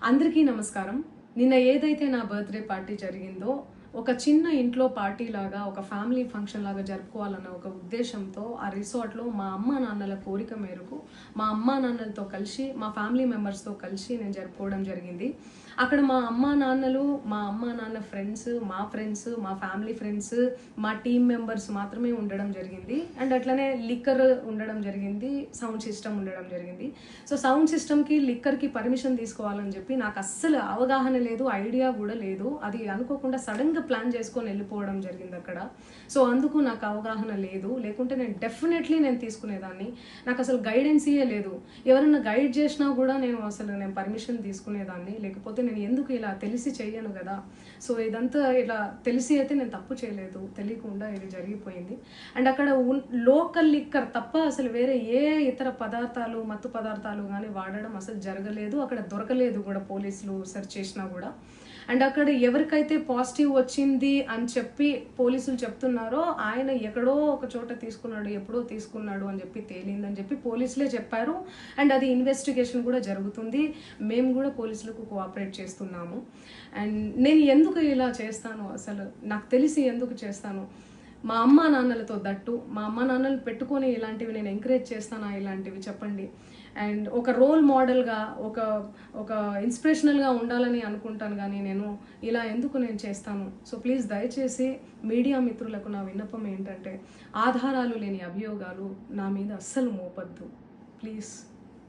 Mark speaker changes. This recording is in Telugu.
Speaker 1: అందరికీ నమస్కారం. నిన్న ఏదైతే నా బర్త్డే పార్టీ జరిగిందో ఒక చిన్న ఇంట్లో పార్టీ లాగా ఒక ఫ్యామిలీ ఫంక్షన్ లాగా జరుపుకోవాలన్న ఒక ఉద్దేశంతో ఆ రిసార్ట్లో మా అమ్మా నాన్నల కోరిక మేరకు మా అమ్మా నాన్నలతో కలిసి మా ఫ్యామిలీ మెంబర్స్తో కలిసి నేను జరుపుకోవడం జరిగింది. అక్కడ మా అమ్మా నాన్నలు, మా అమ్మా నాన్న ఫ్రెండ్స్, మా ఫ్రెండ్స్, మా ఫ్యామిలీ ఫ్రెండ్స్, మా టీమ్ మెంబర్స్ మాత్రమే ఉండడం జరిగింది. అండ్ అట్లనే లిక్కర్ ఉండడం జరిగింది, సౌండ్ సిస్టమ్ ఉండడం జరిగింది. సో సౌండ్ సిస్టమ్కి లిక్కర్కి పర్మిషన్ తీసుకోవాలని చెప్పి నాకు అస్సలు అవగాహన లేదు, ఐడియా కూడా లేదు. అది అనుకోకుండా సడన్గా ప్లాన్ చేసుకొని వెళ్ళిపోవడం జరిగింది అక్కడ. సో అందుకు నాకు అవగాహన లేదు, లేకుంటే నేను డెఫినెట్లీ నేను తీసుకునేదాన్ని. నాకు అసలు గైడెన్సీయే లేదు. ఎవరైనా గైడ్ చేసినా కూడా నేను పర్మిషన్ తీసుకునేదాన్ని, లేకపోతే నేను ఎందుకు ఇలా తెలిసి చెయ్యను కదా. సో ఇదంతా ఇలా తెలిసి అయితే నేను తప్పు చేయలేదు, తెలియకుండా ఇది జరిగిపోయింది. అండ్ అక్కడ లోకల్ లిక్కర్ తప్ప అసలు వేరే ఏ ఇతర పదార్థాలు, మత్తు పదార్థాలు కానీ వాడడం అసలు జరగలేదు. అక్కడ దొరకలేదు కూడా, పోలీసులు సెర్చ్ చేసినా కూడా. అండ్ అక్కడ ఎవరికైతే పాజిటివ్ వచ్చింది అని చెప్పి పోలీసులు చెప్తున్నారో ఆయన ఎక్కడో ఒక చోట తీసుకున్నాడు, ఎప్పుడో తీసుకున్నాడు అని చెప్పి తేలిందని చెప్పి పోలీసులే చెప్పారు. అండ్ అది ఇన్వెస్టిగేషన్ కూడా జరుగుతుంది. మేము కూడా పోలీసులకు కోఆపరేట్ చేస్తున్నాము. అండ్ నేను ఎందుకు ఇలా చేస్తాను, అసలు నాకు తెలిసి ఎందుకు చేస్తాను, మా అమ్మా నాన్నలతో దట్టు మా అమ్మా నాన్నలు పెట్టుకొని ఇలాంటివి నేను ఎంకరేజ్ చేస్తానా, ఇలాంటివి చెప్పండి. అండ్ ఒక రోల్ మోడల్గా, ఒక ఇన్స్పిరేషనల్గా ఉండాలని అనుకుంటాను, కానీ నేను ఇలా ఎందుకు నేను చేస్తాను. సో ప్లీజ్ దయచేసి మీడియా మిత్రులకు నా విన్నపం ఏంటంటే ఆధారాలు లేని అభియోగాలు నా మీద అస్సలు మోపద్దు ప్లీజ్.